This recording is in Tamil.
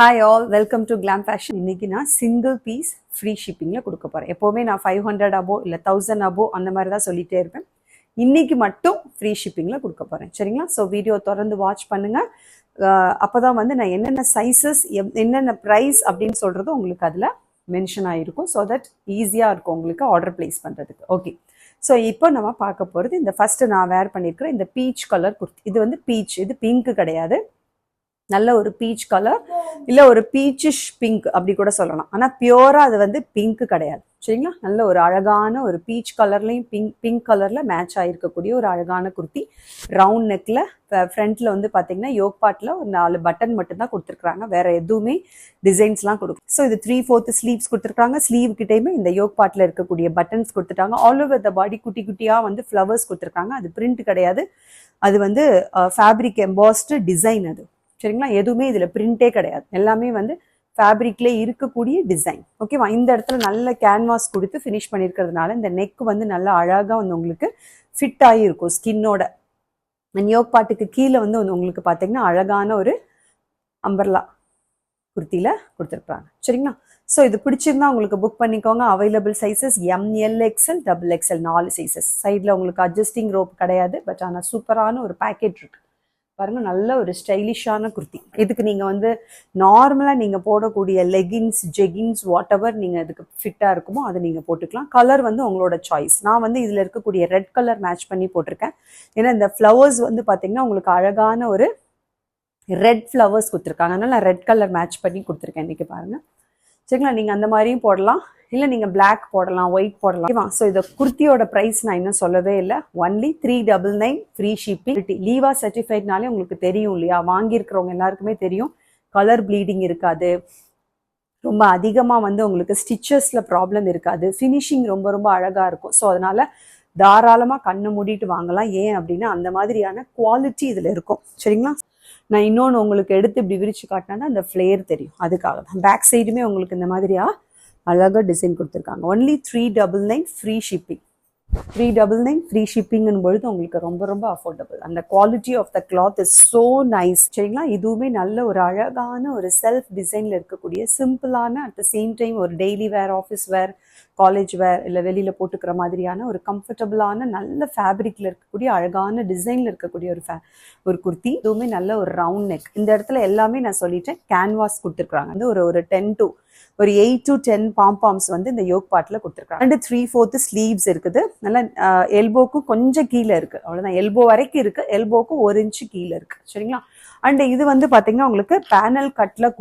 Hi all, welcome to glam fashion. இன்னைக்கு நான் சிங்கிள் பீஸ் ஃப்ரீ ஷிப்பிங்கில் கொடுக்க போகிறேன். எப்போவுமே நான் 500 அபோ இல்லை 1000 அபோ அந்த மாதிரி தான் சொல்லிகிட்டே இருப்பேன். இன்னைக்கு மட்டும் ஃப்ரீ ஷிப்பிங்கில் கொடுக்க போகிறேன், சரிங்களா? ஸோ வீடியோ தொடர்ந்து வாட்ச் பண்ணுங்கள். அப்போ தான் வந்து நான் என்னென்ன சைஸஸ் என்னென்ன ப்ரைஸ் அப்படின்னு சொல்கிறது உங்களுக்கு அதில் மென்ஷன் ஆகிருக்கும். ஸோ தட் ஈஸியாக இருக்கும் உங்களுக்கு ஆர்டர் பிளேஸ் பண்ணுறதுக்கு. ஓகே, ஸோ இப்போ நம்ம பார்க்க போகிறது இந்த ஃபஸ்ட்டு நான் வேர் பண்ணியிருக்கிற இந்த பீச் கலர் குர்த்தி. இது வந்து பீச், இது பிங்க்கு கிடையாது, நல்ல ஒரு பீச் கலர், இல்லை ஒரு பீச்சிஷ் பிங்க் அப்படி கூட சொல்லலாம். ஆனால் பியூராக அது வந்து பிங்க்கு கிடையாது, சரிங்களா? நல்ல ஒரு அழகான ஒரு பீச் கலர்லையும் பிங்க் கலரில் மேட்ச் ஆகிருக்கக்கூடிய ஒரு அழகான குர்த்தி. ரவுண்ட் நெக்கில் ஃப்ரண்ட்டில் வந்து பார்த்தீங்கன்னா யோக் பார்ட்டில் ஒரு 4 பட்டன் மட்டும்தான் கொடுத்துருக்குறாங்க, வேற எதுவுமே டிசைன்ஸ்லாம் கொடுக்கும். ஸோ இது 3/4 ஸ்லீவ்ஸ் கொடுத்துருக்காங்க. ஸ்லீவ் கிட்டேயுமே இந்த யோக் பார்ட்டில் இருக்கக்கூடிய பட்டன்ஸ் கொடுத்துட்டாங்க. ஆல் ஓவர் த பாடி குட்டி குட்டியாக வந்து ஃப்ளவர்ஸ் கொடுத்துருக்காங்க. அது பிரிண்ட் கிடையாது, அது வந்து ஃபேப்ரிக் எம்பாஸ்டு டிசைன் அது, சரிங்களா? எதுவுமே இதில் பிரிண்டே கிடையாது, எல்லாமே வந்து ஃபேப்ரிக்லேயே இருக்கக்கூடிய டிசைன். ஓகேவா? இந்த இடத்துல நல்ல கேன்வாஸ் கொடுத்து ஃபினிஷ் பண்ணியிருக்கிறதுனால இந்த நெக் வந்து நல்லா அழகாக வந்து உங்களுக்கு ஃபிட் ஆகியிருக்கும் ஸ்கின்னோட. யோக் பாட்டுக்கு கீழே வந்து உங்களுக்கு பார்த்தீங்கன்னா அழகான ஒரு அம்பர்லா குர்த்தியில் கொடுத்துருக்குறாங்க, சரிங்களா? ஸோ இது பிடிச்சிருந்தா உங்களுக்கு புக் பண்ணிக்கோங்க. Available sizes ML XL XXL 4 sizes. சைடில் உங்களுக்கு அட்ஜஸ்டிங் ரோப் கிடையாது, பட் ஆனால் சூப்பரான ஒரு பேக்கெட் இருக்கு பாருங்க. நல்ல ஒரு ஸ்டைலிஷான குர்த்தி. இதுக்கு நீங்கள் வந்து நார்மலாக நீங்கள் போடக்கூடிய லெகின்ஸ், ஜெகின்ஸ், வாட் எவர் நீங்கள் இதுக்கு ஃபிட்டாக இருக்குமோ அதை நீங்கள் போட்டுக்கலாம். கலர் வந்து உங்களோட சாய்ஸ். நான் வந்து இதில் இருக்கக்கூடிய ரெட் கலர் மேட்ச் பண்ணி போட்டிருக்கேன். ஏன்னா இந்த ஃப்ளவர்ஸ் வந்து பார்த்தீங்கன்னா உங்களுக்கு அழகான ஒரு ரெட் ஃப்ளவர்ஸ் கொடுத்துருக்காங்க, அதனால நான் ரெட் கலர் மேட்ச் பண்ணி கொடுத்துருக்கேன் இன்றைக்கி பாருங்கள், சரிங்களா? நீங்கள் அந்த மாதிரியும் போடலாம், இல்லை நீங்கள் பிளாக் போடலாம், ஒயிட் போடலாம், ஓகேவா? ஸோ இந்த குர்த்தியோட ப்ரைஸ் நான் இன்னும் சொல்லவே இல்லை. Only 399 free shipping. லீவா சர்டிஃபைட்னாலே உங்களுக்கு தெரியும் இல்லையா? வாங்கியிருக்கிறவங்க எல்லாருக்குமே தெரியும், கலர் ப்ளீடிங் இருக்காது, ரொம்ப அதிகமாக வந்து உங்களுக்கு ஸ்டிச்சஸில் ப்ராப்ளம் இருக்காது, ஃபினிஷிங் ரொம்ப ரொம்ப அழகாக இருக்கும். ஸோ அதனால் தாராளமாக கண்ணு மூடிட்டு வாங்கலாம். ஏன் அப்படின்னா அந்த மாதிரியான குவாலிட்டி இதில் இருக்கும், சரிங்களா? நான் இன்னொன்று உங்களுக்கு எடுத்து இப்படி விரிச்சு காட்டினா அந்த ஃப்ளேர் தெரியும், அதுக்காக தான். பேக் சைடுமே உங்களுக்கு இந்த மாதிரியா அழகாக டிசைன் கொடுத்துருக்காங்க. Only 399 free shipping. 399 ஃப்ரீ ஷிப்பிங்கும் பொழுது உங்களுக்கு ரொம்ப ரொம்ப அஃபோர்டபுள். அந்த quality of the cloth is so nice, சரிங்களா? இதுவுமே நல்ல ஒரு அழகான ஒரு செல்ஃப் டிசைனில் இருக்கக்கூடிய சிம்பிளான, அட் த சேம் டைம் ஒரு டெய்லி வேர், ஆஃபீஸ் வேர், காலேஜ் வேர், இல்லை வெளியில் போட்டுக்கிற மாதிரியான ஒரு கம்ஃபர்டபுளான நல்ல ஃபேப்ரிக்கில் இருக்கக்கூடிய அழகான டிசைனில் இருக்கக்கூடிய ஒரு குர்த்தி. இதுவுமே நல்ல ஒரு ரவுண்ட் நெக். இந்த இடத்துல எல்லாமே நான் சொல்லிட்டேன், கேன்வாஸ் கொடுத்துருக்குறாங்க. வந்து ஒரு 8 to 10 பாம்பாம்ஸ் வந்து இந்த யோக் பார்ட்டில் கொடுத்துருக்காங்க. அண்ட் 3/4 ஸ்லீவ்ஸ் இருக்குது. நல்லா எல்போக்கும் கொஞ்சம் கீழே இருக்குது, அவ்வளோதான். எல்போ வரைக்கும் இருக்குது, எல்போக்கும் 1 இன்ச்சு கீழே இருக்குது, சரிங்களா? அண்ட் இது வந்து பார்த்தீங்கன்னா உங்களுக்கு பேனல் கட்டில்